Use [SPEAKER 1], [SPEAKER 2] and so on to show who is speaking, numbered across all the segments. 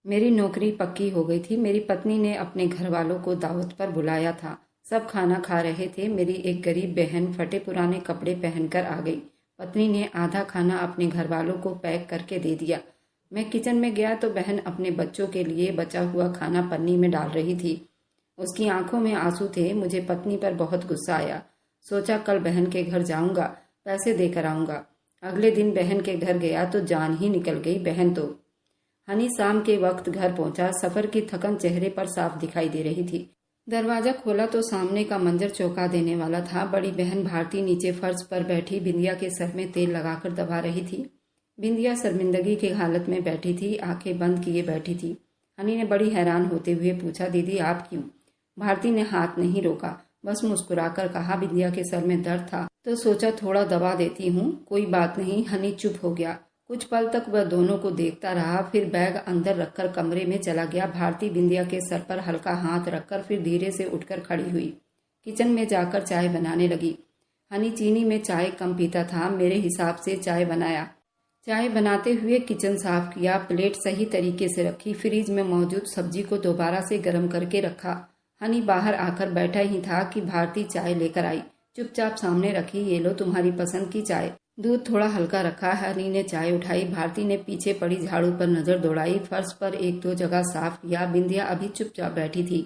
[SPEAKER 1] मेरी नौकरी पक्की हो गई थी। मेरी पत्नी ने अपने घर वालों को दावत पर बुलाया था। सब खाना खा रहे थे। मेरी एक गरीब बहन फटे पुराने कपड़े पहनकर आ गई। पत्नी ने आधा खाना अपने घर वालों को पैक करके दे दिया। मैं किचन में गया तो बहन अपने बच्चों के लिए बचा हुआ खाना पन्नी में डाल रही थी। उसकी आंखों में आंसू थे। मुझे पत्नी पर बहुत गुस्सा आया। सोचा कल बहन के घर जाऊंगा, पैसे देकर आऊंगा। अगले दिन बहन के घर गया तो जान ही निकल गई। बहन तो हनी शाम के वक्त घर पहुंचा। सफर की थकन चेहरे पर साफ दिखाई दे रही थी। दरवाजा खोला तो सामने का मंजर चौंका देने वाला था। बड़ी बहन भारती नीचे फर्श पर बैठी बिंदिया के सर में तेल लगाकर दबा रही थी। बिंदिया शर्मिंदगी की हालत में बैठी थी, आंखें बंद किए बैठी थी। हनी ने बड़ी हैरान होते हुए पूछा, दीदी आप क्यों? भारती ने हाथ नहीं रोका, बस मुस्कुराकर कहा, बिंदिया के सर में दर्द था तो सोचा थोड़ा दबा देती हूँ, कोई बात नहीं। हनी चुप हो गया। कुछ पल तक वह दोनों को देखता रहा, फिर बैग अंदर रखकर कमरे में चला गया। भारती बिंदिया के सर पर हल्का हाथ रखकर फिर धीरे से उठकर खड़ी हुई। किचन में जाकर चाय बनाने लगी। हनी चीनी में चाय कम पीता था। मेरे हिसाब से चाय बनाया। चाय बनाते हुए किचन साफ किया, प्लेट सही तरीके से रखी, फ्रिज में मौजूद सब्जी को दोबारा से गर्म करके रखा। हनी बाहर आकर बैठा ही था कि भारती चाय लेकर आई। चुपचाप सामने रखी, ये लो तुम्हारी पसंद की चाय। दूध थोड़ा हल्का रखा। हनी ने चाय उठाई। भारती ने पीछे पड़ी झाड़ू पर नजर दौड़ाई। फर्श पर एक दो जगह साफ किया। बिंदिया अभी चुपचाप बैठी थी।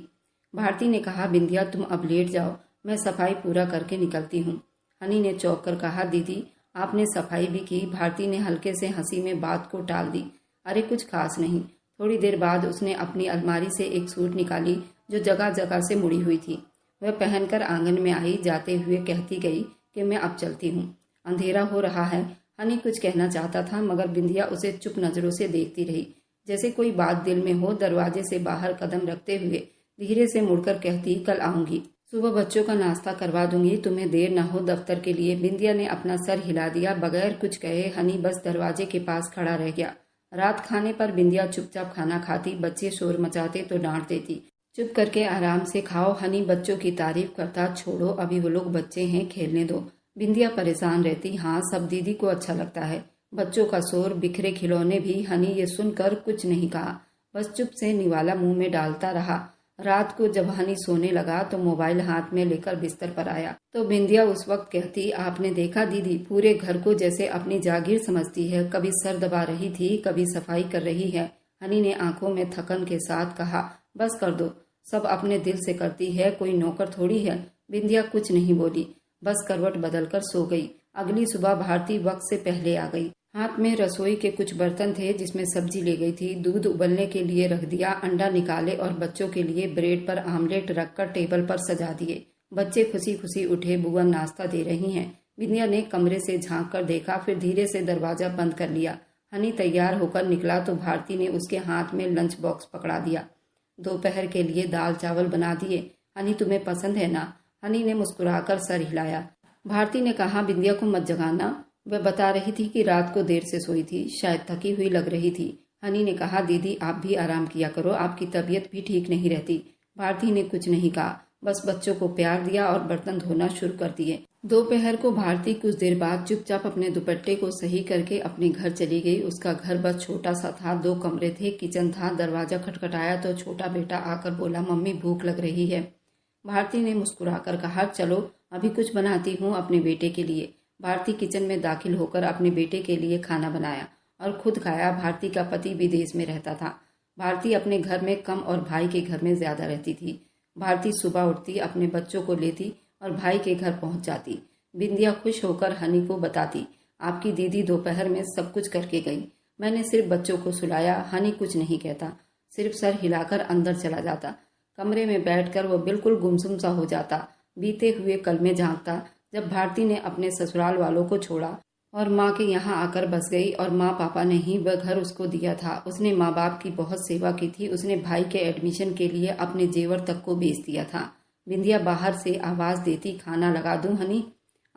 [SPEAKER 1] भारती ने कहा, बिंदिया तुम अब लेट जाओ, मैं सफाई पूरा करके निकलती हूँ। हनी ने चौंक कर कहा, दीदी आपने सफाई भी की? भारती ने हल्के से हंसी में बात को टाल दी। अरे कुछ खास नहीं। थोड़ी देर बाद उसने अपनी अलमारी से एक सूट निकाली जो जगह जगह से मुड़ी हुई थी। वह पहनकर आंगन में आई। जाते हुए कहती गई कि मैं अब चलती हूँ, अंधेरा हो रहा है। हनी कुछ कहना चाहता था मगर बिंदिया उसे चुप नजरों से देखती रही, जैसे कोई बात दिल में हो। दरवाजे से बाहर कदम रखते हुए धीरे से मुड़कर कहती, कल आऊंगी, सुबह बच्चों का नाश्ता करवा दूंगी, तुम्हें देर न हो दफ्तर के लिए। बिंदिया ने अपना सर हिला दिया। बगैर कुछ कहे हनी बस दरवाजे के पास खड़ा रह गया। रात खाने पर बिंदिया चुपचाप खाना खाती। बच्चे शोर मचाते तो डांट देती, चुप करके आराम से खाओ। हनी बच्चों की तारीफ करता, छोड़ो अभी वो लोग बच्चे हैं, खेलने दो। बिंदिया परेशान रहती, हाँ सब दीदी को अच्छा लगता है, बच्चों का शोर, बिखरे खिलौने भी। हनी ये सुनकर कुछ नहीं कहा, बस चुप से निवाला मुंह में डालता रहा। रात को जब हनी सोने लगा तो मोबाइल हाथ में लेकर बिस्तर पर आया तो बिंदिया उस वक्त कहती, आपने देखा दीदी पूरे घर को जैसे अपनी जागीर समझती है, कभी सर दबा रही थी, कभी सफाई कर रही है। हनी ने आंखों में थकन के साथ कहा, बस कर दो, सब अपने दिल से करती है, कोई नौकर थोड़ी है। बिंदिया कुछ नहीं बोली, बस करवट बदलकर सो गई। अगली सुबह भारती वक्त से पहले आ गई। हाथ में रसोई के कुछ बर्तन थे जिसमें सब्जी ले गई थी। दूध उबलने के लिए रख दिया, अंडा निकाले और बच्चों के लिए ब्रेड पर आमलेट रखकर टेबल पर सजा दिए। बच्चे खुशी खुशी उठे, बुआ नाश्ता दे रही हैं। बिंदिया ने कमरे से झांक कर देखा, फिर धीरे से दरवाजा बंद कर लिया। हनी तैयार होकर निकला तो भारती ने उसके हाथ में लंच बॉक्स पकड़ा दिया। दोपहर के लिए दाल चावल बना दिए, हनी तुम्हें पसंद है ना? हनी ने मुस्कुराकर सर हिलाया। भारती ने कहा, बिंदिया को मत जगाना, वह बता रही थी कि रात को देर से सोई थी, शायद थकी हुई लग रही थी। हनी ने कहा, दीदी आप भी आराम किया करो, आपकी तबीयत भी ठीक नहीं रहती। भारती ने कुछ नहीं कहा, बस बच्चों को प्यार दिया और बर्तन धोना शुरू कर दिए। दोपहर को भारती कुछ देर बाद चुपचाप अपने दुपट्टे को सही करके अपने घर चली गई। उसका घर बस छोटा सा था, 2 कमरे थे, किचन था। दरवाजा खटखटाया तो छोटा बेटा आकर बोला, मम्मी भूख लग रही है। भारती ने मुस्कुराकर कहा, चलो अभी कुछ बनाती हूँ अपने बेटे के लिए। भारती किचन में दाखिल होकर अपने बेटे के लिए खाना बनाया और खुद खाया। भारती का पति विदेश में रहता था। भारती अपने घर में कम और भाई के घर में ज्यादा रहती थी। भारती सुबह उठती, अपने बच्चों को लेती और भाई के घर पहुंच जाती। बिंदिया खुश होकर हनी को बताती, आपकी दीदी दोपहर में सब कुछ करके गई, मैंने सिर्फ बच्चों को सुलाया। हनी कुछ नहीं कहता, सिर्फ सर हिलाकर अंदर चला जाता। कमरे में बैठकर वो बिल्कुल गुमसुम सा हो जाता, बीते हुए कल में झांकता। जब भारती ने अपने ससुराल वालों को छोड़ा और माँ के यहाँ आकर बस गई, और माँ पापा ने ही वह घर उसको दिया था। उसने माँ बाप की बहुत सेवा की थी। उसने भाई के एडमिशन के लिए अपने जेवर तक को बेच दिया था। बिंदिया बाहर से आवाज देती, खाना लगा दूं हनी?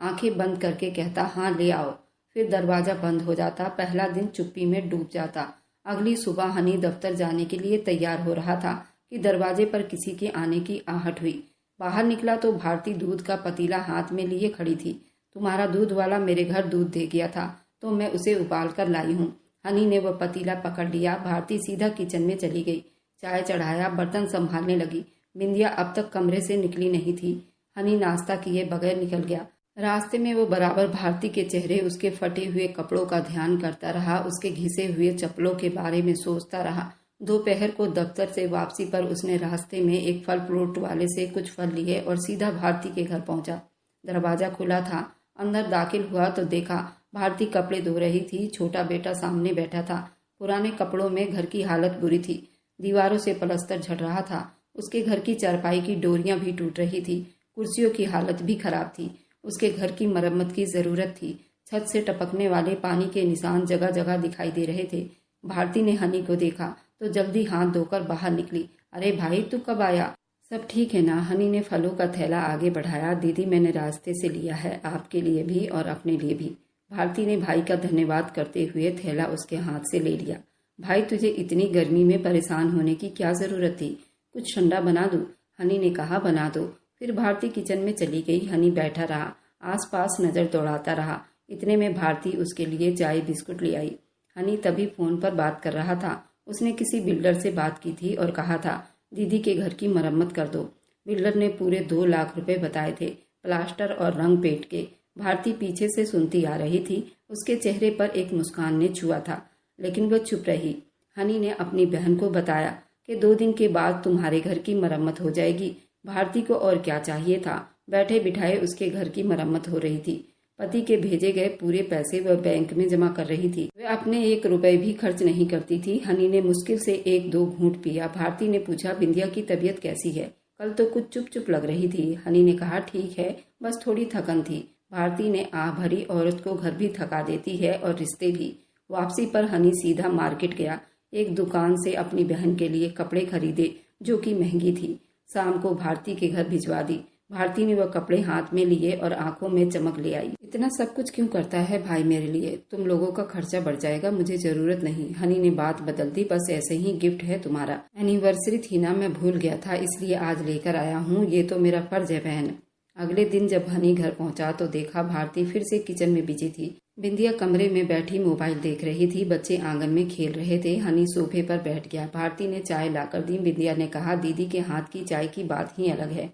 [SPEAKER 1] आंखें बंद करके कहता, हाँ ले आओ। फिर दरवाजा बंद हो जाता। पहला दिन चुप्पी में डूब जाता। अगली सुबह हनी दफ्तर जाने के लिए तैयार हो रहा था कि दरवाजे पर किसी के आने की आहट हुई। बाहर निकला तो भारती दूध का पतीला हाथ में लिए खड़ी थी। तुम्हारा दूध वाला मेरे घर दूध दे गया था तो मैं उसे उबाल कर लाई हूँ। हनी ने वह पतीला पकड़ लिया। भारती सीधा किचन में चली गई। चाय चढ़ाया, बर्तन संभालने लगी। बिंदिया अब तक कमरे से निकली नहीं थी। हनी नाश्ता किए बगैर निकल गया। रास्ते में वो बराबर भारती के चेहरे, उसके फटे हुए कपड़ों का ध्यान करता रहा, उसके घिसे हुए चप्पलों के बारे में सोचता रहा। दोपहर को दफ्तर से वापसी पर उसने रास्ते में एक फल फ्रूट वाले से कुछ फल लिए और सीधा भारती के घर पहुंचा। दरवाजा खुला था। अंदर दाखिल हुआ तो देखा भारती कपड़े धो रही थी। छोटा बेटा सामने बैठा था। पुराने कपड़ों में घर की हालत बुरी थी। दीवारों से प्लास्टर झड़ रहा था। उसके घर की चारपाई की डोरियां भी टूट रही थी। कुर्सियों की हालत भी खराब थी। उसके घर की मरम्मत की जरूरत थी। छत से टपकने वाले पानी के निशान जगह जगह दिखाई दे रहे थे। भारती ने हनी को देखा तो जल्दी हाथ धोकर बाहर निकली। अरे भाई, तू कब आया? सब ठीक है ना? हनी ने फलों का थैला आगे बढ़ाया। दीदी, मैंने रास्ते से लिया है, आपके लिए भी और अपने लिए भी। भारती ने भाई का धन्यवाद करते हुए थैला उसके हाथ से ले लिया। भाई, तुझे इतनी गर्मी में परेशान होने की क्या जरूरत थी? कुछ ठंडा बना दूं? हनी ने कहा, बना दो। फिर भारती किचन में चली गई। हनी बैठा रहा, आसपास नजर दौड़ाता रहा। इतने में भारती उसके लिए चाय बिस्कुट ले आई। हनी तभी फोन पर बात कर रहा था। उसने किसी बिल्डर से बात की थी और कहा था दीदी के घर की मरम्मत कर दो। बिल्डर ने पूरे 2 लाख रुपए बताए थे, प्लास्टर और रंग पेंट के। भारती पीछे से सुनती आ रही थी। उसके चेहरे पर एक मुस्कान ने छुआ था, लेकिन वह चुप रही। हनी ने अपनी बहन को बताया कि 2 दिन के बाद तुम्हारे घर की मरम्मत हो जाएगी। भारती को और क्या चाहिए था? बैठे बिठाए उसके घर की मरम्मत हो रही थी। पति के भेजे गए पूरे पैसे वह बैंक में जमा कर रही थी। वह अपने 1 रुपए भी खर्च नहीं करती थी। हनी ने मुश्किल से 1-2 घूंट पिया। भारती ने पूछा, बिंदिया की तबीयत कैसी है? कल तो कुछ चुप चुप लग रही थी। हनी ने कहा, ठीक है, बस थोड़ी थकन थी। भारती ने आह भरी, औरत को घर भी थका देती है और रिश्ते भी। वापसी पर हनी सीधा मार्केट गया। एक दुकान से अपनी बहन के लिए कपड़े खरीदे जो कि महंगी थी। शाम को भारती के घर भिजवा दी। भारती ने वह कपड़े हाथ में लिए और आंखों में चमक ले आई। इतना सब कुछ क्यों करता है भाई मेरे लिए? तुम लोगों का खर्चा बढ़ जाएगा, मुझे जरूरत नहीं। हनी ने बात बदल दी, बस ऐसे ही गिफ्ट है तुम्हारा। एनिवर्सरी थी ना, मैं भूल गया था, इसलिए आज लेकर आया हूँ। ये तो मेरा फर्ज है बहन। अगले दिन जब हनी घर पहुंचा तो देखा भारती फिर से किचन में बिजी थी। बिंदिया कमरे में बैठी मोबाइल देख रही थी। बच्चे आंगन में खेल रहे थे। हनी सोफे पर बैठ गया। भारती ने चाय लाकर दी। बिंदिया ने कहा, दीदी के हाथ की चाय की बात ही अलग है,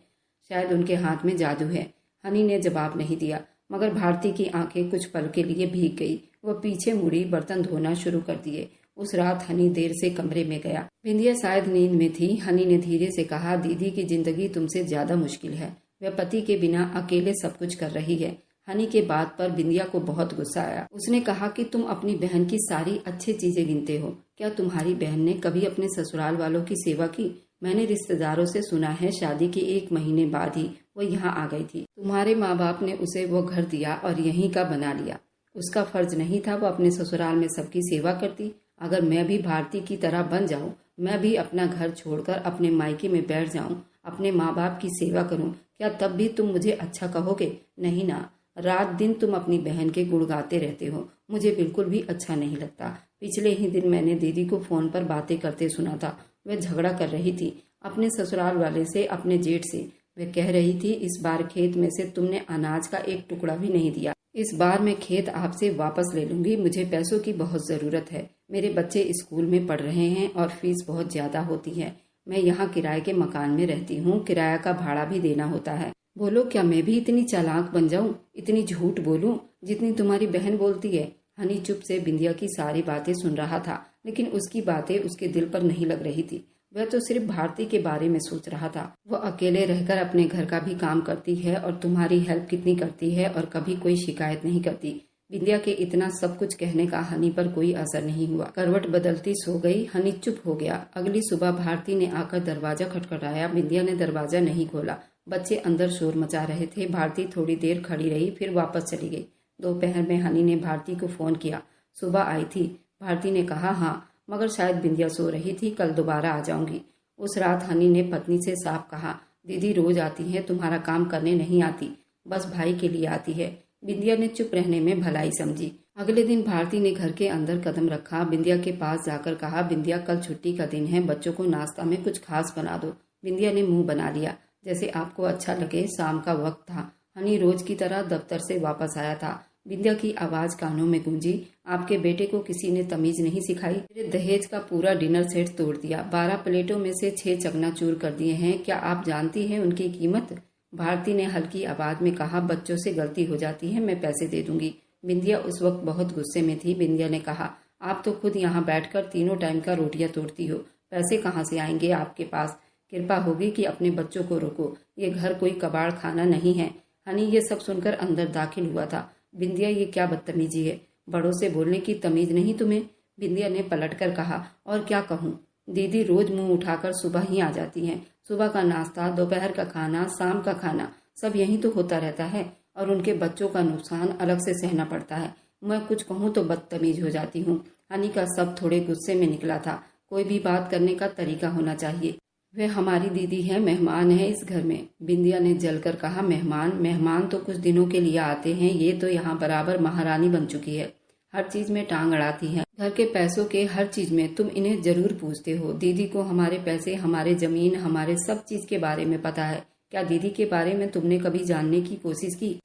[SPEAKER 1] शायद उनके हाथ में जादू है। हनी ने जवाब नहीं दिया, मगर भारती की आंखें कुछ पल के लिए भीग गई। वह पीछे मुड़ी, बर्तन धोना शुरू कर दिए। उस रात हनी देर से कमरे में गया। बिंदिया शायद नींद में थी। हनी ने धीरे से कहा, दीदी की जिंदगी तुमसे ज्यादा मुश्किल है। वह पति के बिना अकेले सब कुछ कर रही है। हनी के बात पर बिंदिया को बहुत गुस्सा आया। उसने कहा कि तुम अपनी बहन की सारी अच्छी चीजें गिनते हो, क्या तुम्हारी बहन ने कभी अपने ससुराल वालों की सेवा की? मैंने रिश्तेदारों से सुना है शादी के 1 महीने बाद ही वो यहाँ आ गई थी। तुम्हारे माँ बाप ने उसे वो घर दिया और यहीं का बना लिया। उसका फर्ज नहीं था वो अपने ससुराल में सबकी सेवा करती? अगर मैं भी भारती की तरह बन जाऊं, मैं भी अपना घर छोड़कर अपने मायके में बैठ जाऊं, अपने माँ बाप की सेवा करूं, क्या तब भी तुम मुझे अच्छा कहोगे? नहीं ना। रात दिन तुम अपनी बहन के गुण गाते रहते हो, मुझे बिल्कुल भी अच्छा नहीं लगता। पिछले ही दिन मैंने दीदी को फोन पर बातें करते सुना था। वह झगड़ा कर रही थी अपने ससुराल वाले से, अपने जेठ से। वह कह रही थी, इस बार खेत में से तुमने अनाज का एक टुकड़ा भी नहीं दिया। इस बार मैं खेत आपसे वापस ले लूंगी। मुझे पैसों की बहुत जरूरत है। मेरे बच्चे स्कूल में पढ़ रहे हैं और फीस बहुत ज्यादा होती है। मैं यहाँ किराए के मकान में रहती हूँ, किराया का भाड़ा भी देना होता है। बोलो, क्या मैं भी इतनी चालाक बन जाऊं, इतनी झूठ बोलूं जितनी तुम्हारी बहन बोलती है? हनी चुप से बिंदिया की सारी बातें सुन रहा था, लेकिन उसकी बातें उसके दिल पर नहीं लग रही थी। वह तो सिर्फ भारती के बारे में सोच रहा था। वह अकेले रहकर अपने घर का भी काम करती है और तुम्हारी हेल्प कितनी करती है और कभी कोई शिकायत नहीं करती। बिंदिया के इतना सब कुछ कहने का हनी पर कोई असर नहीं हुआ। करवट बदलती सो गई। हनी चुप हो गया। अगली सुबह भारती ने आकर दरवाजा खटखटाया। बिंदिया ने दरवाजा नहीं खोला। बच्चे अंदर शोर मचा रहे थे। भारती थोड़ी देर खड़ी रही, फिर वापस चली गई। दोपहर में हनी ने भारती को फोन किया। सुबह आई थी? भारती ने कहा, हाँ, मगर शायद बिंदिया सो रही थी, कल दोबारा आ जाऊंगी। उस रात हनी ने पत्नी से साफ कहा, दीदी रोज आती है, तुम्हारा काम करने नहीं आती, बस भाई के लिए आती है। बिंदिया ने चुप रहने में भलाई समझी। अगले दिन भारती ने घर के अंदर कदम रखा। बिंदिया के पास जाकर कहा, बिंदिया कल छुट्टी का दिन है, बच्चों को नाश्ता में कुछ खास बना दो। बिंदिया ने मुंह बना लिया, जैसे आपको अच्छा लगे। शाम का वक्त था। हनी रोज की तरह दफ्तर से वापस आया था। बिंदिया की आवाज कानों में गूंजी। आपके बेटे को किसी ने तमीज नहीं सिखाई? मेरे दहेज का पूरा डिनर सेट तोड़ दिया, 12 प्लेटों में से 6 चकनाचूर कर दिए हैं। क्या आप जानती हैं उनकी कीमत? भारती ने हल्की आवाज में कहा, बच्चों से गलती हो जाती है, मैं पैसे दे दूंगी। बिंदिया उस वक्त बहुत गुस्से में थी। बिंदिया ने कहा, आप तो खुद यहाँ बैठकर तीनों टाइम का रोटियां तोड़ती हो, पैसे कहाँ से आएंगे आपके पास? कृपा होगी कि अपने बच्चों को रोको, ये घर कोई कबाड़ खाना नहीं है। हनी ये सब सुनकर अंदर दाखिल हुआ था। बिंदिया, ये क्या बदतमीजी है? बड़ों से बोलने की तमीज नहीं तुम्हें? बिंदिया ने पलटकर कहा, और क्या कहूँ? दीदी रोज मुंह उठाकर सुबह ही आ जाती हैं। सुबह का नाश्ता, दोपहर का खाना, शाम का खाना सब यहीं तो होता रहता है, और उनके बच्चों का नुकसान अलग से सहना पड़ता है। मैं कुछ कहूँ तो बदतमीज हो जाती हूँ। हनी का सब थोड़े गुस्से में निकला था। कोई भी बात करने का तरीका होना चाहिए। वे हमारी दीदी है, मेहमान है इस घर में। बिंदिया ने जलकर कहा, मेहमान? मेहमान तो कुछ दिनों के लिए आते हैं, ये तो यहाँ बराबर महारानी बन चुकी है, हर चीज में टांग अड़ाती है। घर के पैसों के हर चीज में तुम इन्हें जरूर पूछते हो। दीदी को हमारे पैसे, हमारे जमीन, हमारे सब चीज के बारे में पता है। क्या दीदी के बारे में तुमने कभी जानने की कोशिश की?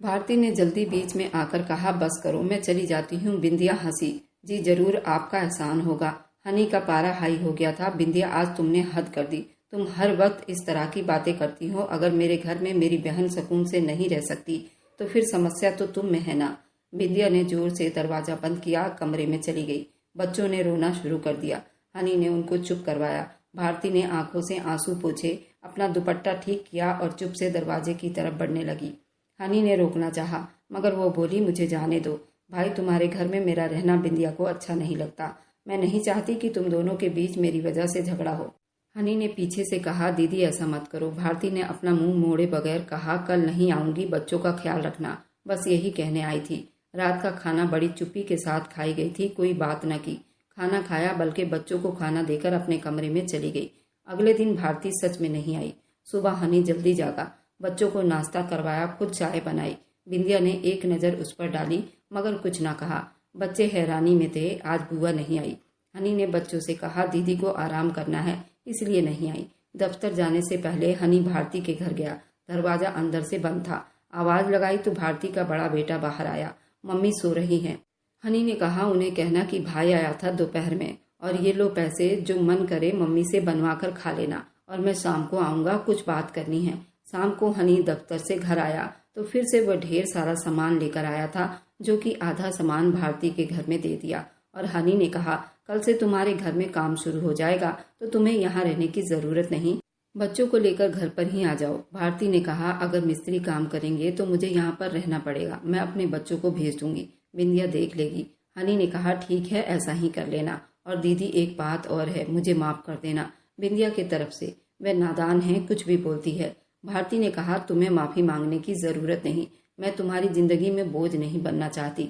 [SPEAKER 1] भारती ने जल्दी बीच में आकर कहा, बस करो, मैं चली जाती हूँ। बिंदिया हंसी, जी जरूर, आपका एहसान होगा। हनी का पारा हाई हो गया था। बिंदिया, आज तुमने हद कर दी। तुम हर वक्त इस तरह की बातें करती हो। अगर मेरे घर में मेरी बहन सुकून से नहीं रह सकती तो फिर समस्या तो तुम में है ना। बिंदिया ने जोर से दरवाजा बंद किया, कमरे में चली गई। बच्चों ने रोना शुरू कर दिया। हनी ने उनको चुप करवाया। भारती ने आंखों से आंसू पोंछे, अपना दुपट्टा ठीक किया और चुप से दरवाजे की तरफ बढ़ने लगी। हनी ने रोकना चाहा, मगर वो बोली, मुझे जाने दो भाई, तुम्हारे घर में मेरा रहना बिंदिया को अच्छा नहीं लगता। मैं नहीं चाहती कि तुम दोनों के बीच मेरी वजह से झगड़ा हो। हनी ने पीछे से कहा, दीदी ऐसा मत करो। भारती ने अपना मुंह मोड़े बगैर कहा, कल नहीं आऊंगी, बच्चों का ख्याल रखना, बस यही कहने आई थी। रात का खाना बड़ी चुप्पी के साथ खाई गई थी, कोई बात न की। खाना खाया, बल्कि बच्चों को खाना देकर अपने कमरे में चली गई। अगले दिन भारती सच में नहीं आई। सुबह हनी जल्दी जागा, बच्चों को नाश्ता करवाया, खुद चाय बनाई। बिंदिया ने एक नज़र उस पर डाली, मगर कुछ ना कहा। बच्चे हैरानी में थे, आज बुआ नहीं आई। हनी ने बच्चों से कहा, दीदी को आराम करना है, इसलिए नहीं आई। दफ्तर जाने से पहले हनी भारती के घर गया। दरवाजा अंदर से बंद था। आवाज लगाई तो भारती का बड़ा बेटा बाहर आया। मम्मी सो रही हैं। हनी ने कहा, उन्हें कहना कि भाई आया था दोपहर में, और ये लो पैसे, जो मन करे मम्मी से बनवा कर खा लेना, और मैं शाम को आऊंगा, कुछ बात करनी है। शाम को हनी दफ्तर से घर आया तो फिर से वह ढेर सारा सामान लेकर आया था, जो कि आधा सामान भारती के घर में दे दिया। और हनी ने कहा, कल से तुम्हारे घर में काम शुरू हो जाएगा, तो तुम्हें यहाँ रहने की जरूरत नहीं, बच्चों को लेकर घर पर ही आ जाओ। भारती ने कहा, अगर मिस्त्री काम करेंगे तो मुझे यहाँ पर रहना पड़ेगा, मैं अपने बच्चों को भेज दूंगी, बिंदिया देख लेगी। हनी ने कहा, ठीक है, ऐसा ही कर लेना। और दीदी एक बात और है, मुझे माफ कर देना बिंदिया की तरफ से, वह नादान है, कुछ भी बोलती है। भारती ने कहा, तुम्हें माफी मांगने की जरूरत नहीं, मैं तुम्हारी जिंदगी में बोझ नहीं बनना चाहती।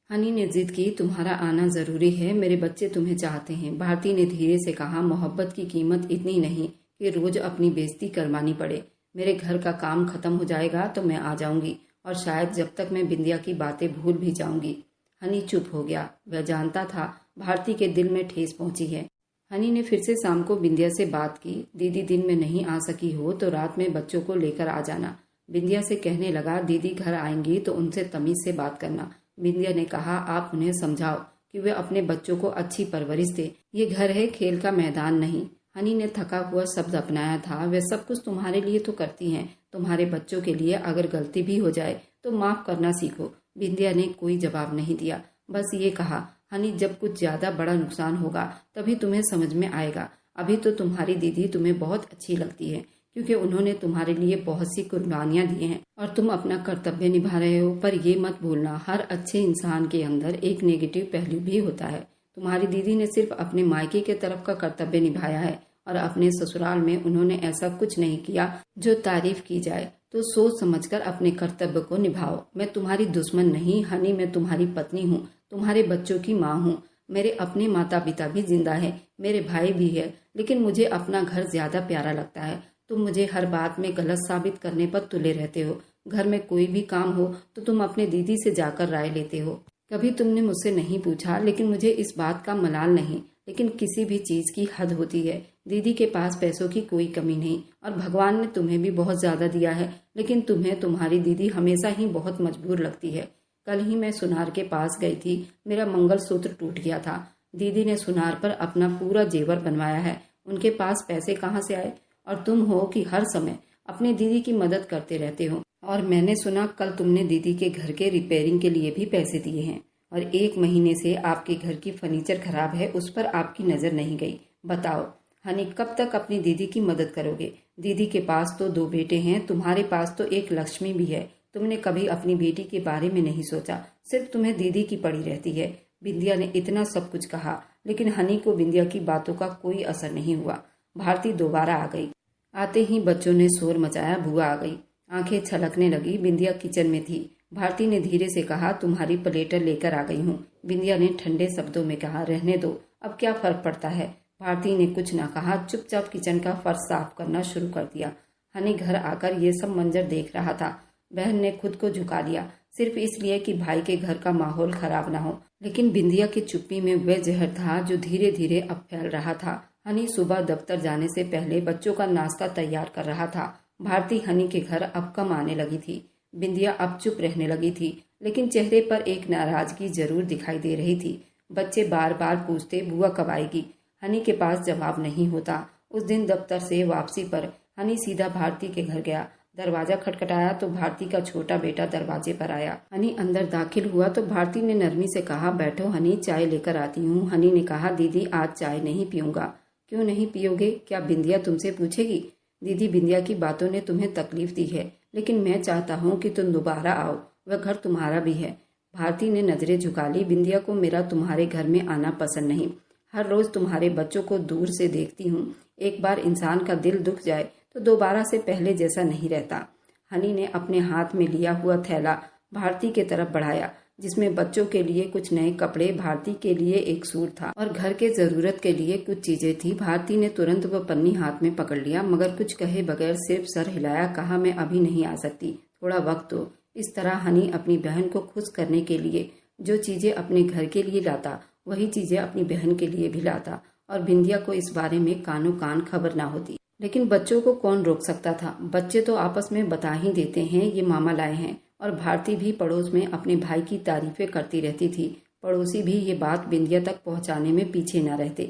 [SPEAKER 1] हनी ने जिद की, तुम्हारा आना जरूरी है, मेरे बच्चे तुम्हें चाहते हैं। भारती ने धीरे से कहा, मोहब्बत की कीमत इतनी नहीं कि रोज अपनी बेइज्जती करवानी पड़े। मेरे घर का काम खत्म हो जाएगा तो मैं आ जाऊंगी, और शायद जब तक मैं बिंदिया की बातें भूल भी जाऊंगी। हनी चुप हो गया। वह जानता था भारती के दिल में ठेस पहुंची है। हनी ने फिर से शाम को बिंदिया से बात की, दीदी दिन में नहीं आ सकी हो तो रात में बच्चों को लेकर आ जाना। बिंदिया से कहने लगा, दीदी घर आएंगी तो उनसे तमीज से बात करना। बिंदिया ने कहा, आप उन्हें समझाओ कि वे अपने बच्चों को अच्छी परवरिश दे, ये घर है, खेल का मैदान नहीं। हनी ने थका हुआ शब्द अपनाया था, वे सब कुछ तुम्हारे लिए तो करती हैं, तुम्हारे बच्चों के लिए अगर गलती भी हो जाए तो माफ करना सीखो। बिंदिया ने कोई जवाब नहीं दिया, बस ये कहा, हनी जब कुछ ज्यादा बड़ा नुकसान होगा तभी तुम्हें समझ में आएगा, अभी तो तुम्हारी दीदी तुम्हें बहुत अच्छी लगती है, क्योंकि उन्होंने तुम्हारे लिए बहुत सी कुर्बानियां दी हैं और तुम अपना कर्तव्य निभा रहे हो। पर ये मत भूलना, हर अच्छे इंसान के अंदर एक नेगेटिव पहलू भी होता है। तुम्हारी दीदी ने सिर्फ अपने मायके के तरफ का कर्तव्य निभाया है, और अपने ससुराल में उन्होंने ऐसा कुछ नहीं किया जो तारीफ की जाए। तो सोच समझकर अपने कर्तव्य को निभाओ। मैं तुम्हारी दुश्मन नहीं हनी, मैं तुम्हारी पत्नी हूँ, तुम्हारे बच्चों की माँ हूँ। मेरे अपने माता पिता भी जिंदा है, मेरे भाई भी है, लेकिन मुझे अपना घर ज्यादा प्यारा लगता है। तुम मुझे हर बात में गलत साबित करने पर तुले रहते हो। घर में कोई भी काम हो तो तुम अपने दीदी से जाकर राय लेते हो। कभी तुमने मुझसे नहीं पूछा, लेकिन मुझे इस बात का मलाल नहीं, लेकिन किसी भी चीज की हद होती है। दीदी के पास पैसों की कोई कमी नहीं, और भगवान ने तुम्हें भी बहुत ज्यादा दिया है, लेकिन तुम्हें तुम्हारी दीदी हमेशा ही बहुत मजबूर लगती है। कल ही मैं सुनार के पास गई थी, मेरा मंगलसूत्र टूट गया था। दीदी ने सुनार पर अपना पूरा जेवर बनवाया है, उनके पास पैसे कहाँ से आए? और तुम हो कि हर समय अपनी दीदी की मदद करते रहते हो। और मैंने सुना कल तुमने दीदी के घर के रिपेयरिंग के लिए भी पैसे दिए हैं। और 1 महीने से आपके घर की फर्नीचर खराब है, उस पर आपकी नजर नहीं गई। बताओ हनी, कब तक अपनी दीदी की मदद करोगे? दीदी के पास तो 2 बेटे हैं, तुम्हारे पास तो एक लक्ष्मी भी है। तुमने कभी अपनी बेटी के बारे में नहीं सोचा, सिर्फ तुम्हें दीदी की पड़ी रहती है। बिंदिया ने इतना सब कुछ कहा, लेकिन हनी को बिंदिया की बातों का कोई असर नहीं हुआ। भारती दोबारा आ गई। आते ही बच्चों ने शोर मचाया, बुआ आ गई। आंखें छलकने लगी। बिंदिया किचन में थी। भारती ने धीरे से कहा, तुम्हारी प्लेटर लेकर आ गई हूँ। बिंदिया ने ठंडे शब्दों में कहा, रहने दो, अब क्या फर्क पड़ता है। भारती ने कुछ ना कहा, चुपचाप किचन का फर्श साफ करना शुरू कर दिया। हनी घर आकर ये सब मंजर देख रहा था। बहन ने खुद को झुका लिया, सिर्फ इसलिए कि भाई के घर का माहौल खराब ना हो। लेकिन बिंदिया की चुप्पी में वह जहर था जो धीरे धीरे अब फैल रहा था। हनी सुबह दफ्तर जाने से पहले बच्चों का नाश्ता तैयार कर रहा था। भारती हनी के घर अब कम आने लगी थी। बिंदिया अब चुप रहने लगी थी, लेकिन चेहरे पर एक नाराजगी जरूर दिखाई दे रही थी। बच्चे बार बार पूछते, बुआ कब आएगी? हनी के पास जवाब नहीं होता। उस दिन दफ्तर से वापसी पर हनी सीधा भारती के घर गया। दरवाजा खटखटाया तो भारती का छोटा बेटा दरवाजे पर आया। हनी अंदर दाखिल हुआ तो भारती ने नरमी से कहा, बैठो हनी, चाय लेकर आती हूँ। हनी ने कहा, दीदी आज चाय नहीं पीऊंगा। क्यों नहीं पियोगे? क्या बिंदिया तुमसे पूछेगी? दीदी, बिंदिया की बातों ने तुम्हें तकलीफ दी है, लेकिन मैं चाहता हूँ कि तुम दोबारा आओ, वह घर तुम्हारा भी है। भारती ने नजरें झुका ली। बिंदिया को मेरा तुम्हारे घर में आना पसंद नहीं। हर रोज तुम्हारे बच्चों को दूर से देखती हूँ। एक बार इंसान का दिल दुख जाए तो दोबारा से पहले जैसा नहीं रहता। हनी ने अपने हाथ में लिया हुआ थैला भारती के तरफ बढ़ाया, जिसमें बच्चों के लिए कुछ नए कपड़े, भारती के लिए एक सूट था और घर के जरूरत के लिए कुछ चीजें थी। भारती ने तुरंत वह पन्नी हाथ में पकड़ लिया, मगर कुछ कहे बगैर सिर्फ सर हिलाया। कहा, मैं अभी नहीं आ सकती, थोड़ा वक्त दो। इस तरह हनी अपनी बहन को खुश करने के लिए जो चीजें अपने घर के लिए लाता, वही चीजें अपनी बहन के लिए भी लाता, और बिंदिया को इस बारे में कानों कान खबर ना होती। लेकिन बच्चों को कौन रोक सकता था? बच्चे तो आपस में बता ही देते हैं, ये मामा लाए हैं। और भारती भी पड़ोस में अपने भाई की तारीफें करती रहती थी। पड़ोसी भी ये बात बिंदिया तक पहुंचाने में पीछे न रहते।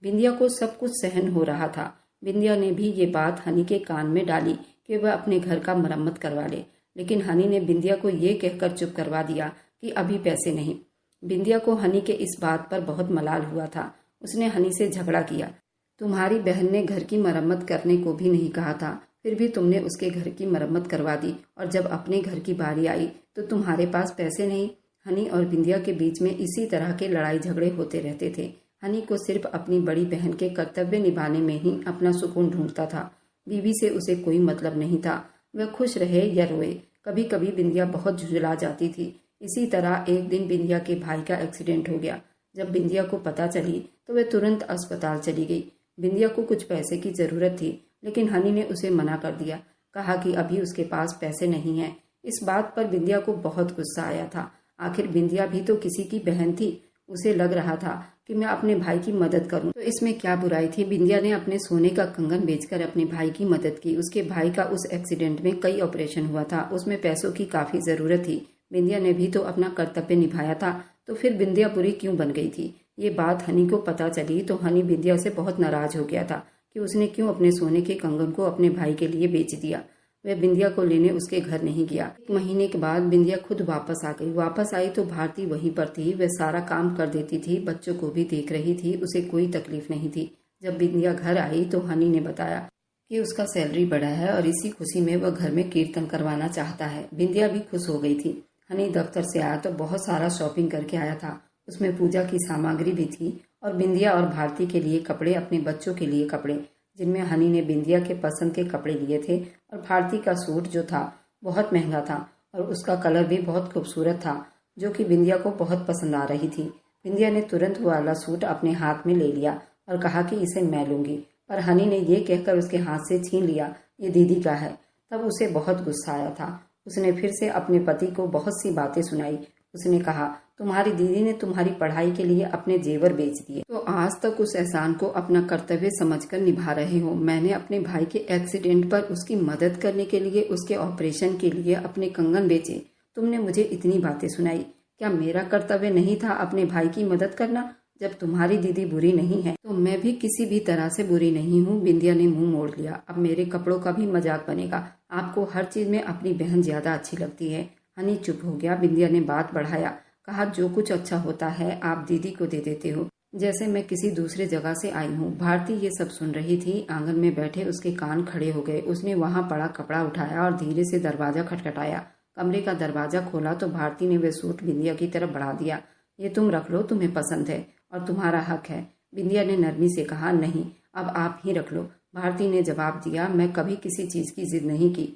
[SPEAKER 1] बिंदिया को सब कुछ सहन हो रहा था। बिंदिया ने भी ये बात हनी के कान में डाली कि वह अपने घर का मरम्मत करवा ले, लेकिन हनी ने बिंदिया को ये कहकर चुप करवा दिया कि अभी पैसे नहीं। बिंदिया को हनी के इस बात पर बहुत मलाल हुआ था। उसने हनी से झगड़ा किया, तुम्हारी बहन ने घर की मरम्मत करने को भी नहीं कहा था, फिर भी तुमने उसके घर की मरम्मत करवा दी, और जब अपने घर की बारी आई तो तुम्हारे पास पैसे नहीं। हनी और बिंदिया के बीच में इसी तरह के लड़ाई झगड़े होते रहते थे। हनी को सिर्फ अपनी बड़ी बहन के कर्तव्य निभाने में ही अपना सुकून ढूंढता था। बीवी से उसे कोई मतलब नहीं था, वह खुश रहे या रोए। कभी कभी बिंदिया बहुत झुंझला जाती थी। इसी तरह एक दिन बिंदिया के भाई का एक्सीडेंट हो गया। जब बिंदिया को पता चली तो वह तुरंत अस्पताल चली गई। बिंदिया को कुछ पैसे की जरूरत थी, लेकिन हनी ने उसे मना कर दिया। कहा कि अभी उसके पास पैसे नहीं हैं। इस बात पर बिंदिया को बहुत गुस्सा आया था। आखिर बिंदिया भी तो किसी की बहन थी। उसे लग रहा था कि मैं अपने भाई की मदद करूं तो इसमें क्या बुराई थी। बिंदिया ने अपने सोने का कंगन बेचकर अपने भाई की मदद की। उसके भाई का उस एक्सीडेंट में कई ऑपरेशन हुआ था, उसमें पैसों की काफी जरूरत थी। बिंदिया ने भी तो अपना कर्तव्य निभाया था, तो फिर बिंदिया बुरी क्यों बन गई थी? ये बात हनी को पता चली तो हनी बिंदिया से बहुत नाराज हो गया था कि उसने क्यों अपने सोने के कंगन को अपने भाई के लिए बेच दिया। वह बिंदिया को लेने उसके घर नहीं गया। 1 महीने के बाद बिंदिया खुद वापस आ गई। वापस आई तो भारती वहीं पर थी। वह सारा काम कर देती थी, बच्चों को भी देख रही थी, उसे कोई तकलीफ नहीं थी। जब बिंदिया घर आई तो हनी ने बताया कि उसका सैलरी बढ़ा है और इसी खुशी में वह घर में कीर्तन करवाना चाहता है। बिंदिया भी खुश हो गई थी। हनी दफ्तर से आया तो बहुत सारा शॉपिंग करके आया था। उसमें पूजा की सामग्री भी थी और बिंदिया और भारती के लिए कपड़े, अपने बच्चों के लिए कपड़े, जिनमें हनी ने बिंदिया के पसंद के कपड़े लिए थे। और भारती का सूट जो था बहुत महंगा था और उसका कलर भी बहुत खूबसूरत था, जो कि बिंदिया को बहुत पसंद आ रही थी। बिंदिया ने तुरंत वो वाला सूट अपने हाथ में ले लिया और कहा कि इसे मैं लूंगी, पर हनी ने ये कहकर उसके हाथ से छीन लिया, ये दीदी का है। तब उसे बहुत गुस्सा आया था। उसने फिर से अपने पति को बहुत सी बातें सुनाई। उसने कहा, तुम्हारी दीदी ने तुम्हारी पढ़ाई के लिए अपने जेवर बेच दिए, तो आज तक उस एहसान को अपना कर्तव्य समझकर निभा रहे हो। मैंने अपने भाई के एक्सीडेंट पर उसकी मदद करने के लिए, उसके ऑपरेशन के लिए अपने कंगन बेचे, तुमने मुझे इतनी बातें सुनाई। क्या मेरा कर्तव्य नहीं था अपने भाई की मदद करना? जब तुम्हारी दीदी बुरी नहीं है तो मैं भी किसी भी तरह से बुरी नहीं हूँ। बिंदिया ने मुंह मोड़ लिया। अब मेरे कपड़ों का भी मजाक बनेगा। आपको हर चीज में अपनी बहन ज्यादा अच्छी लगती है। हनी चुप हो गया। बिंदिया ने बात बढ़ाया, कहा, जो कुछ अच्छा होता है आप दीदी को दे देते हो, जैसे मैं किसी दूसरे जगह से आई हूँ। भारती ये सब सुन रही थी। आंगन में बैठे उसके कान खड़े हो गए। उसने वहां पड़ा कपड़ा उठाया और धीरे से दरवाजा खटखटाया। कमरे का दरवाजा खोला तो भारती ने वह सूट बिंदिया की तरफ बढ़ा दिया। ये तुम रख लो, तुम्हें पसंद है और तुम्हारा हक है। बिंदिया ने नरमी से कहा, नहीं, अब आप ही रख लो। भारती ने जवाब दिया, मैं कभी किसी चीज की जिद नहीं की।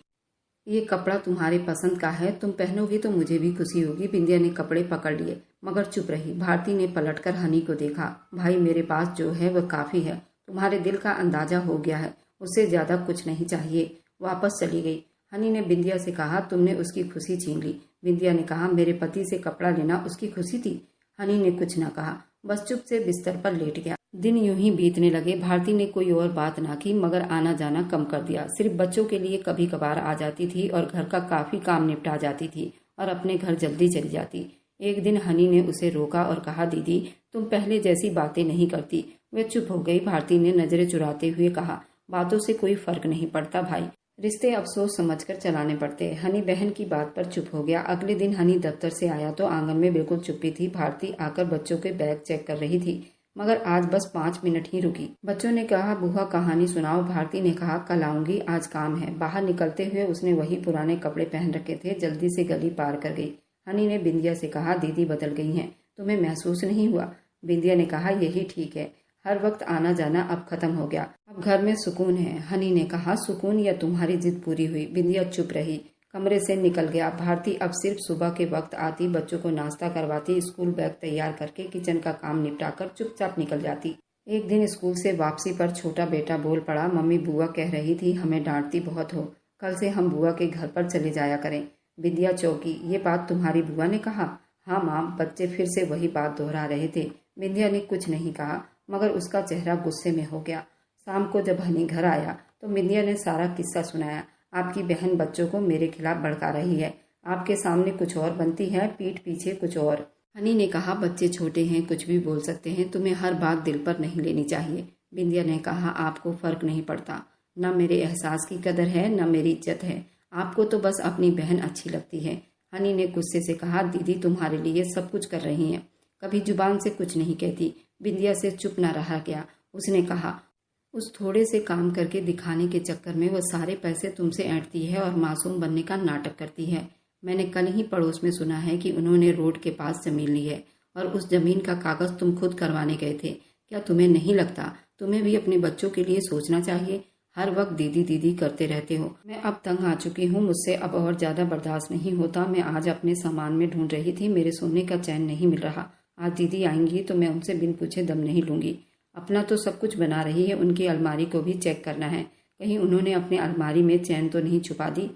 [SPEAKER 1] ये कपड़ा तुम्हारे पसंद का है, तुम पहनोगी तो मुझे भी खुशी होगी। बिंदिया ने कपड़े पकड़ लिए मगर चुप रही। भारती ने पलटकर हनी को देखा। भाई, मेरे पास जो है वह काफी है। तुम्हारे दिल का अंदाजा हो गया है, उससे ज्यादा कुछ नहीं चाहिए। वापस चली गई। हनी ने बिंदिया से कहा, तुमने उसकी खुशी छीन ली। बिंदिया ने कहा, मेरे पति से कपड़ा लेना उसकी खुशी थी। हनी ने कुछ न कहा, बस चुप से बिस्तर पर लेट गया। दिन यूं ही बीतने लगे। भारती ने कोई और बात ना की मगर आना जाना कम कर दिया। सिर्फ बच्चों के लिए कभी कभार आ जाती थी और घर का काफी काम निपटा जाती थी और अपने घर जल्दी चली जाती। एक दिन हनी ने उसे रोका और कहा, दीदी, तुम पहले जैसी बातें नहीं करती। वह चुप हो गई। भारती ने नजरें चुराते हुए कहा, बातों से कोई फर्क नहीं पड़ता भाई, रिश्ते अफसोस समझकर चलाने पड़ते। हनी बहन की बात पर चुप हो गया। अगले दिन हनी दफ्तर से आया तो आंगन में बिल्कुल चुप्पी थी। भारती आकर बच्चों के बैग चेक कर रही थी मगर आज बस 5 मिनट ही रुकी। बच्चों ने कहा, बुआ कहानी सुनाओ। भारती ने कहा, कल आऊंगी, आज काम है। बाहर निकलते हुए उसने वही पुराने कपड़े पहन रखे थे। जल्दी से गली पार कर गई। हनी ने बिंदिया से कहा, दीदी बदल गई हैं, तुम्हें महसूस नहीं हुआ? बिंदिया ने कहा, यही ठीक है, हर वक्त आना जाना अब खत्म हो गया, अब घर में सुकून है। हनी ने कहा, सुकून या तुम्हारी जिद पूरी हुई? बिंदिया चुप रही। कमरे से निकल गया। भारती अब सिर्फ सुबह के वक्त आती, बच्चों को नाश्ता करवाती, स्कूल बैग तैयार करके किचन का काम निपटाकर चुपचाप निकल जाती। एक दिन स्कूल से वापसी पर छोटा बेटा बोल पड़ा, मम्मी बुआ कह रही थी हमें डांटती बहुत हो, कल से हम बुआ के घर पर चले जाया करें। बिंदिया चौंकी। ये बात तुम्हारी बुआ ने कहा? हाँ माँ। बच्चे फिर से वही बात दोहरा रहे थे। बिंदिया ने कुछ नहीं कहा मगर उसका चेहरा गुस्से में हो गया। शाम को जब हनी घर आया तो बिंदिया ने सारा किस्सा सुनाया। आपकी बहन बच्चों को मेरे खिलाफ भड़का रही है, आपके सामने कुछ और बनती है, पीठ पीछे कुछ और। हनी ने कहा, बच्चे छोटे हैं, कुछ भी बोल सकते हैं, तुम्हें हर बात दिल पर नहीं लेनी चाहिए। बिंदिया ने कहा, आपको फर्क नहीं पड़ता, न मेरे एहसास की कदर है न मेरी इज्जत है, आपको तो बस अपनी बहन अच्छी लगती है। हनी ने गुस्से से कहा, दीदी तुम्हारे लिए सब कुछ कर रही हैं, कभी जुबान से कुछ नहीं कहती। बिंदिया से चुप न रहा गया। उसने कहा, उस थोड़े से काम करके दिखाने के चक्कर में वो सारे पैसे तुमसे ऐंठती है और मासूम बनने का नाटक करती है। मैंने कल ही पड़ोस में सुना है कि उन्होंने रोड के पास जमीन ली है और उस जमीन का कागज तुम खुद करवाने गए थे। क्या तुम्हें नहीं लगता तुम्हें भी अपने बच्चों के लिए सोचना चाहिए? हर वक्त दीदी दीदी करते रहते हो। मैं अब तंग आ चुकी हूँ, मुझसे अब और ज्यादा बर्दाश्त नहीं होता। मैं आज अपने सामान में ढूंढ रही थी, मेरे सोने का चैन नहीं मिल रहा। आज दीदी आएंगी तो मैं उनसे बिन पूछे दम नहीं लूंगी। अपना तो सब कुछ बना रही है, उनकी अलमारी को भी चेक करना है, कहीं उन्होंने अपने अलमारी में चैन तो नहीं छुपा दी।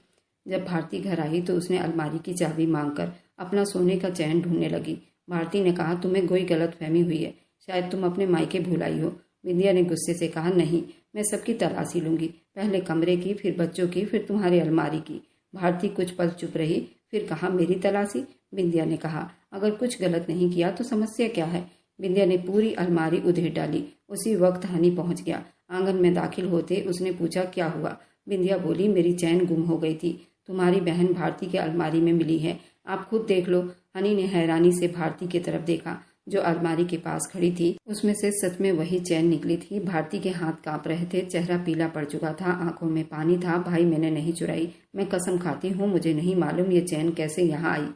[SPEAKER 1] जब भारती घर आई तो उसने अलमारी की चाबी मांगकर अपना सोने का चैन ढूंढने लगी। भारती ने कहा, तुम्हें कोई गलतफहमी हुई है, शायद तुम अपने मायके भूल आई हो। बिंदिया ने गुस्से से कहा, नहीं, मैं सबकी तलाशी लूंगी, पहले कमरे की, फिर बच्चों की, फिर तुम्हारी अलमारी की। भारती कुछ पल चुप रही, फिर कहा, मेरी तलाशी? बिंदिया ने कहा, अगर कुछ गलत नहीं किया तो समस्या क्या है? बिंदिया ने पूरी अलमारी उधेड़ डाली। उसी वक्त हनी पहुंच गया। आंगन में दाखिल होते उसने पूछा, क्या हुआ? बिंदिया बोली, मेरी चैन गुम हो गई थी, तुम्हारी बहन भारती के अलमारी में मिली है, आप खुद देख लो। हनी ने हैरानी से भारती की तरफ देखा जो अलमारी के पास खड़ी थी। उसमें से सच में वही चैन निकली थी। भारती के हाथ कांप रहे थे, चेहरा पीला पड़ चुका था, आंखों में पानी था। भाई, मैंने नहीं चुराई, मैं कसम खाती हूँ, मुझे नहीं मालूम ये चैन कैसे यहाँ आई,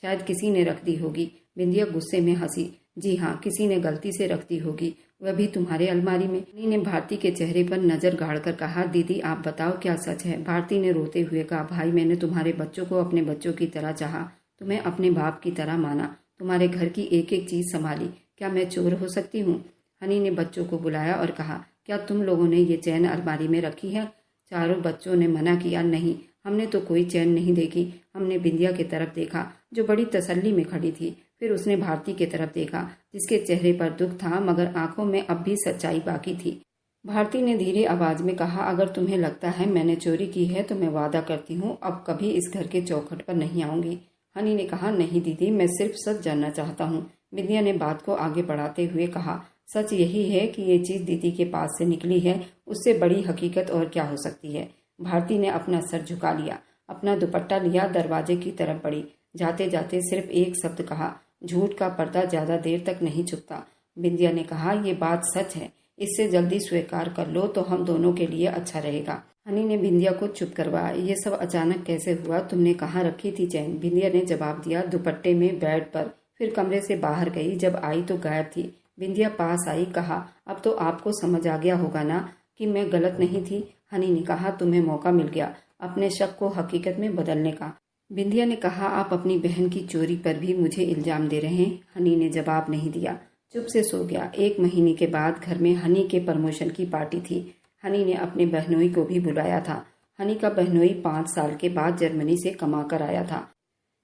[SPEAKER 1] शायद किसी ने रख दी होगी। बिंदिया गुस्से में हंसी, जी हाँ, किसी ने गलती से रख दी होगी, वह भी तुम्हारे अलमारी में। हनी ने भारती के चेहरे पर नजर गाड़कर कहा, दीदी आप बताओ क्या सच है? भारती ने रोते हुए कहा, भाई, मैंने तुम्हारे बच्चों को अपने बच्चों की तरह चाहा, तुम्हें अपने बाप की तरह माना, तुम्हारे घर की एक एक चीज संभाली, क्या मैं चोर हो सकती हूँ? हनी ने बच्चों को बुलाया और कहा, क्या तुम लोगों ने ये चैन अलमारी में रखी है? चारों बच्चों ने मना किया, नहीं, हमने तो कोई चैन नहीं देखी। हमने बिंदिया की तरफ देखा जो बड़ी तसल्ली में खड़ी थी, फिर उसने भारती की तरफ देखा जिसके चेहरे पर दुख था मगर आंखों में अब भी सच्चाई बाकी थी। भारती ने धीरे आवाज में कहा, अगर तुम्हें लगता है मैंने चोरी की है तो मैं वादा करती हूँ अब कभी इस घर के चौखट पर नहीं आऊंगी। हनी ने कहा, नहीं दीदी, मैं सिर्फ सच जानना चाहता हूँ। बिंदिया ने बात को आगे बढ़ाते हुए कहा, सच यही है कि ये चीज़ दीदी के पास से निकली है, उससे बड़ी हकीकत और क्या हो सकती है। भारती ने अपना सर झुका लिया, अपना दुपट्टा लिया, दरवाजे की तरफ बढ़ी। जाते जाते सिर्फ एक शब्द कहा, झूठ का पर्दा ज्यादा देर तक नहीं छुपता। बिंदिया ने कहा, ये बात सच है, इससे जल्दी स्वीकार कर लो तो हम दोनों के लिए अच्छा रहेगा। हनी ने बिंदिया को चुप करवाया, ये सब अचानक कैसे हुआ, तुमने कहाँ रखी थी चैन? बिंदिया ने जवाब दिया, दुपट्टे में, बेड पर। फिर कमरे से बाहर गई, जब आई तो गायब थी। बिंदिया पास आई, कहा, अब तो आपको समझ आ गया होगा ना कि मैं गलत नहीं थी। हनी ने कहा, तुम्हें मौका मिल गया अपने शक को हकीकत में बदलने का। बिंदिया ने कहा, आप अपनी बहन की चोरी पर भी मुझे इल्जाम दे रहे हैं। हनी ने जवाब नहीं दिया, चुप से सो गया। 1 महीने के बाद घर में हनी के प्रमोशन की पार्टी थी। हनी ने अपने बहनोई को भी बुलाया था। हनी का बहनोई 5 साल के बाद जर्मनी से कमा कर आया था।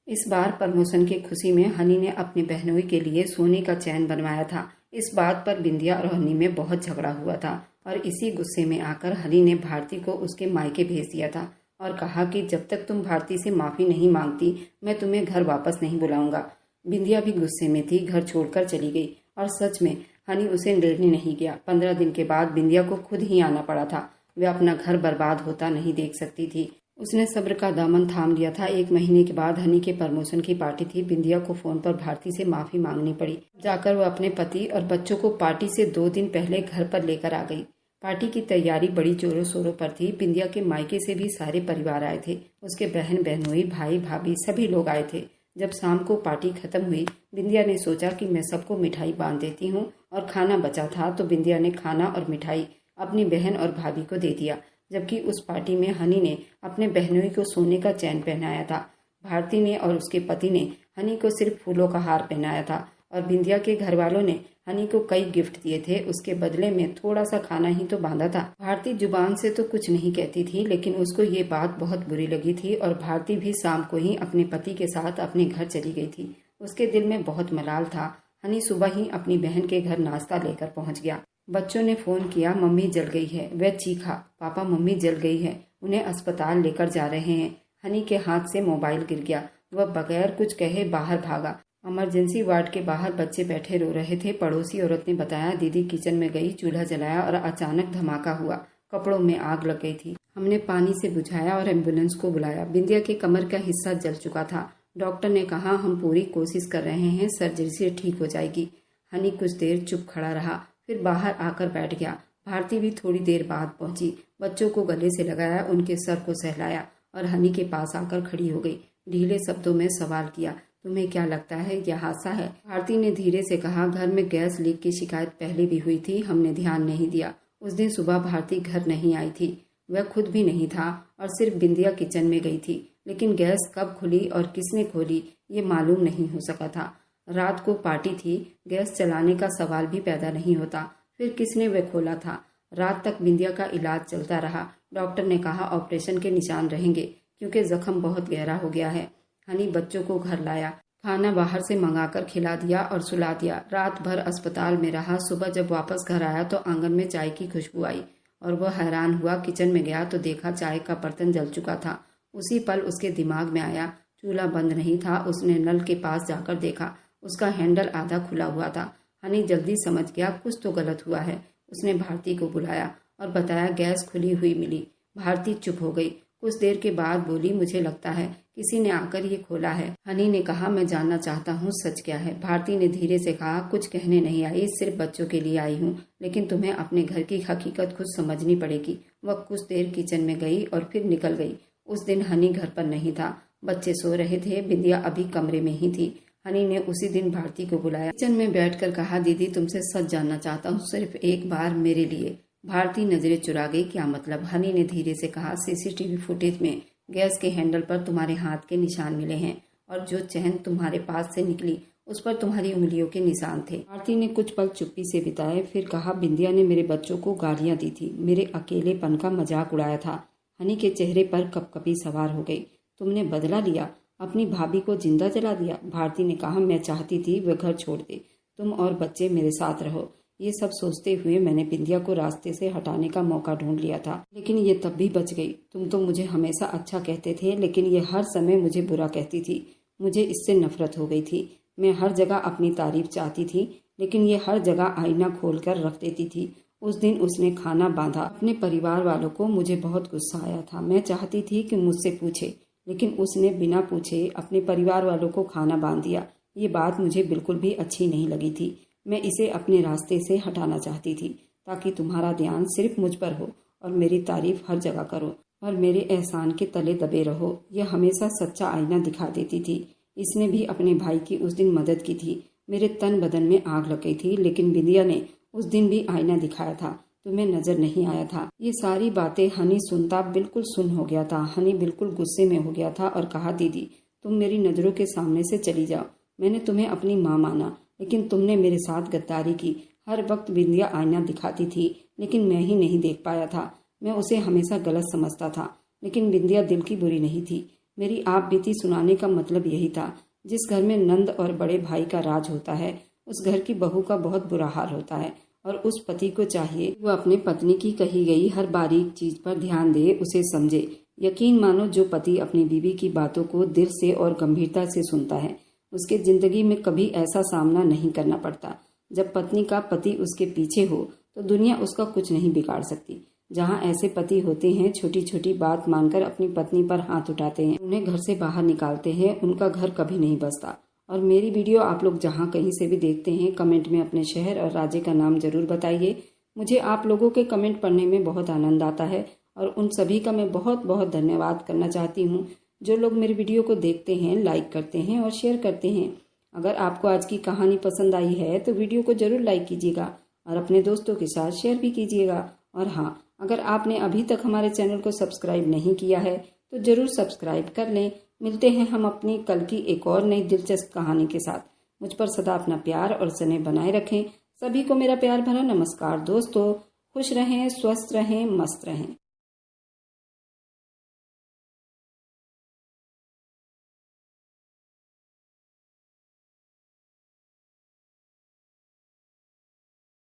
[SPEAKER 1] इस बार प्रमोशन की खुशी में हनी ने अपने बहनोई के लिए सोने का चैन बनवाया था। इस बात पर बिंदिया और हनी में बहुत झगड़ा हुआ था और इसी गुस्से में आकर हनी ने भारती को उसके मायके भेज दिया था और कहा कि जब तक तुम भारती से माफ़ी नहीं मांगती मैं तुम्हें घर वापस नहीं बुलाऊंगा। बिंदिया भी गुस्से में थी, घर छोड़कर चली गई और सच में हनी उसे लेने नहीं गया। 15 दिन के बाद बिंदिया को खुद ही आना पड़ा था। वे अपना घर बर्बाद होता नहीं देख सकती थी। उसने सब्र का दामन थाम लिया था। 1 महीने के बाद हनी के प्रमोशन की पार्टी थी। बिंदिया को फोन पर भारती से माफी मांगनी पड़ी। जाकर वह अपने पति और बच्चों को पार्टी से 2 दिन पहले घर पर लेकर आ गई। पार्टी की तैयारी बड़ी जोरों शोरों पर थी। बिंदिया के मायके से भी सारे परिवार आए थे। उसके बहन बहनोई, भाई भाभी सभी लोग आए थे। जब शाम को पार्टी खत्म हुई, बिंदिया ने सोचा कि मैं सबको मिठाई बांध देती हूँ और खाना बचा था तो बिंदिया ने खाना और मिठाई अपनी बहन और भाभी को दे दिया। जबकि उस पार्टी में हनी ने अपने बहनोई को सोने का चैन पहनाया था। भारती ने और उसके पति ने हनी को सिर्फ फूलों का हार पहनाया था और बिंदिया के घर वालों ने हनी को कई गिफ्ट दिए थे। उसके बदले में थोड़ा सा खाना ही तो बांधा था। भारती जुबान से तो कुछ नहीं कहती थी, लेकिन उसको ये बात बहुत बुरी लगी थी और भारती भी शाम को ही अपने पति के साथ अपने घर चली गई थी। उसके दिल में बहुत मलाल था। हनी सुबह ही अपनी बहन के घर नाश्ता लेकर पहुंच गया। बच्चों ने फोन किया, मम्मी जल गई है। वह चीखा, पापा मम्मी जल गई है, उन्हें अस्पताल लेकर जा रहे हैं। हनी के हाथ से मोबाइल गिर गया। वह बगैर कुछ कहे बाहर भागा। इमरजेंसी वार्ड के बाहर बच्चे बैठे रो रहे थे। पड़ोसी औरत ने बताया, दीदी किचन में गई, चूल्हा जलाया और अचानक धमाका हुआ, कपड़ों में आग लग गई थी। हमने पानी से बुझाया और एम्बुलेंस को बुलाया। बिंदिया के कमर का हिस्सा जल चुका था। डॉक्टर ने कहा, हम पूरी कोशिश कर रहे हैं, सर्जरी से ठीक हो जाएगी। हनी कुछ देर चुप खड़ा रहा, फिर बाहर आकर बैठ गया। भारती भी थोड़ी देर बाद पहुंची। बच्चों को गले से लगाया, उनके सर को सहलाया और हनी के पास आकर खड़ी हो गई। ढीले शब्दों में सवाल किया, तुम्हें क्या लगता है यह हादसा है? भारती ने धीरे से कहा, घर में गैस लीक की शिकायत पहले भी हुई थी, हमने ध्यान नहीं दिया। उस दिन सुबह भारती घर नहीं आई थी। वह खुद भी नहीं था और सिर्फ बिंदिया किचन में गई थी। लेकिन गैस कब खुली और किसने खोली ये मालूम नहीं हो सका था। रात को पार्टी थी, गैस चलाने का सवाल भी पैदा नहीं होता। फिर किसने वह खोला था? रात तक बिंदिया का इलाज चलता रहा। डॉक्टर ने कहा ऑपरेशन के निशान रहेंगे क्योंकि जख्म बहुत गहरा हो गया है। हनी बच्चों को घर लाया, खाना बाहर से मंगाकर खिला दिया और सुला दिया। रात भर अस्पताल में रहा। सुबह जब वापस घर आया तो आंगन में चाय की खुशबू आई और वह हैरान हुआ। किचन में गया तो देखा चाय का बर्तन जल चुका था। उसी पल उसके दिमाग में आया, चूल्हा बंद नहीं था। उसने नल के पास जाकर देखा, उसका हैंडल आधा खुला हुआ था। हनी जल्दी समझ गया कुछ तो गलत हुआ है। उसने भारती को बुलाया और बताया गैस खुली हुई मिली। भारती चुप हो गई। कुछ देर के बाद बोली, मुझे लगता है किसी ने आकर ये खोला है। हनी ने कहा, मैं जानना चाहता हूँ सच क्या है। भारती ने धीरे से कहा, कुछ कहने नहीं आई, सिर्फ बच्चों के लिए आई हूँ, लेकिन तुम्हें अपने घर की हकीकत खुद समझनी पड़ेगी। वह कुछ देर किचन में गई और फिर निकल गई। उस दिन हनी घर पर नहीं था। बच्चे सो रहे थे। बिंदिया अभी कमरे में ही थी। हनी ने उसी दिन भारती को बुलाया। किचन में बैठकर कहा, दीदी तुमसे सच जानना चाहता हूँ, सिर्फ एक बार मेरे लिए। भारती नजरें चुरा गई। क्या मतलब? हनी ने धीरे से कहा, सीसीटीवी फुटेज में गैस के हैंडल पर तुम्हारे हाथ के निशान मिले हैं और जो चैन तुम्हारे पास से निकली उस पर तुम्हारी उंगलियों के निशान थे। भारती ने कुछ पल चुप्पी से बिताए, फिर कहा, बिंदिया ने मेरे बच्चों को गालियां दी थी, मेरे अकेलेपन का मजाक उड़ाया था। हनी के चेहरे पर कपकपी सवार हो गई। तुमने बदला लिया, अपनी भाभी को जिंदा जला दिया। भारती ने कहा, मैं चाहती थी वह घर छोड़ दे, तुम और बच्चे मेरे साथ रहो। ये सब सोचते हुए मैंने बिंदिया को रास्ते से हटाने का मौका ढूंढ लिया था, लेकिन ये तब भी बच गई। तुम तो मुझे हमेशा अच्छा कहते थे, लेकिन ये हर समय मुझे बुरा कहती थी। मुझे इससे नफरत हो गई थी। मैं हर जगह अपनी तारीफ चाहती थी, लेकिन ये हर जगह आईना खोल कर रख देती थी। उस दिन उसने खाना बांधा अपने परिवार वालों को। मुझे बहुत गुस्सा आया था। मैं चाहती थी कि मुझसे पूछे, लेकिन उसने बिना पूछे अपने परिवार वालों को खाना बांध दिया। ये बात मुझे बिल्कुल भी अच्छी नहीं लगी थी। मैं इसे अपने रास्ते से हटाना चाहती थी, ताकि तुम्हारा ध्यान सिर्फ मुझ पर हो और मेरी तारीफ हर जगह करो और मेरे एहसान के तले दबे रहो। यह हमेशा सच्चा आईना दिखा देती थी। इसने भी अपने भाई की उस दिन मदद की थी। मेरे तन बदन में आग लग गई थी, लेकिन बिंदिया ने उस दिन भी आईना दिखाया था। तुम्हें नजर नहीं आया था। ये सारी बातें हनी सुनता बिल्कुल सुन हो गया था। हनी बिल्कुल गुस्से में हो गया था और कहा, दीदी तुम मेरी नजरों के सामने से चली जाओ। मैंने तुम्हें अपनी माँ माना, लेकिन तुमने मेरे साथ गद्दारी की। हर वक्त बिंदिया आईना दिखाती थी, लेकिन मैं ही नहीं देख पाया था। मैं उसे हमेशा गलत समझता था, लेकिन बिंदिया दिल की बुरी नहीं थी। मेरी आप बीती सुनाने का मतलब यही था। जिस घर में नंद और बड़े भाई का राज होता है, उस घर की बहू का बहुत बुरा हाल होता है और उस पति को चाहिए वो अपने पत्नी की कही गई हर बारीक चीज पर ध्यान दे, उसे समझे। यकीन मानो, जो पति अपनी बीवी की बातों को दिल से और गंभीरता से सुनता है, उसके जिंदगी में कभी ऐसा सामना नहीं करना पड़ता। जब पत्नी का पति उसके पीछे हो तो दुनिया उसका कुछ नहीं बिगाड़ सकती। जहाँ ऐसे पति होते हैं, छोटी छोटी बात मानकर अपनी पत्नी पर हाथ उठाते हैं, उन्हें घर से बाहर निकालते हैं, उनका घर कभी नहीं बसता। और मेरी वीडियो आप लोग जहाँ कहीं से भी देखते हैं, कमेंट में अपने शहर और राज्य का नाम जरूर बताइए। मुझे आप लोगों के कमेंट पढ़ने में बहुत आनंद आता है और उन सभी का मैं बहुत बहुत धन्यवाद करना चाहती हूँ। जो लोग मेरी वीडियो को देखते हैं, लाइक करते हैं और शेयर करते हैं। अगर आपको आज की कहानी पसंद आई है तो वीडियो को जरूर लाइक कीजिएगा और अपने दोस्तों के साथ शेयर भी कीजिएगा। और हाँ, अगर आपने अभी तक हमारे चैनल को सब्सक्राइब नहीं किया है तो जरूर सब्सक्राइब कर लें। मिलते हैं हम अपनी कल की एक और नई दिलचस्प कहानी के साथ। मुझ पर सदा अपना प्यार और स्नेह बनाए रखें। सभी को मेरा प्यार भरा नमस्कार दोस्तों। खुश रहें, स्वस्थ रहें, मस्त रहें।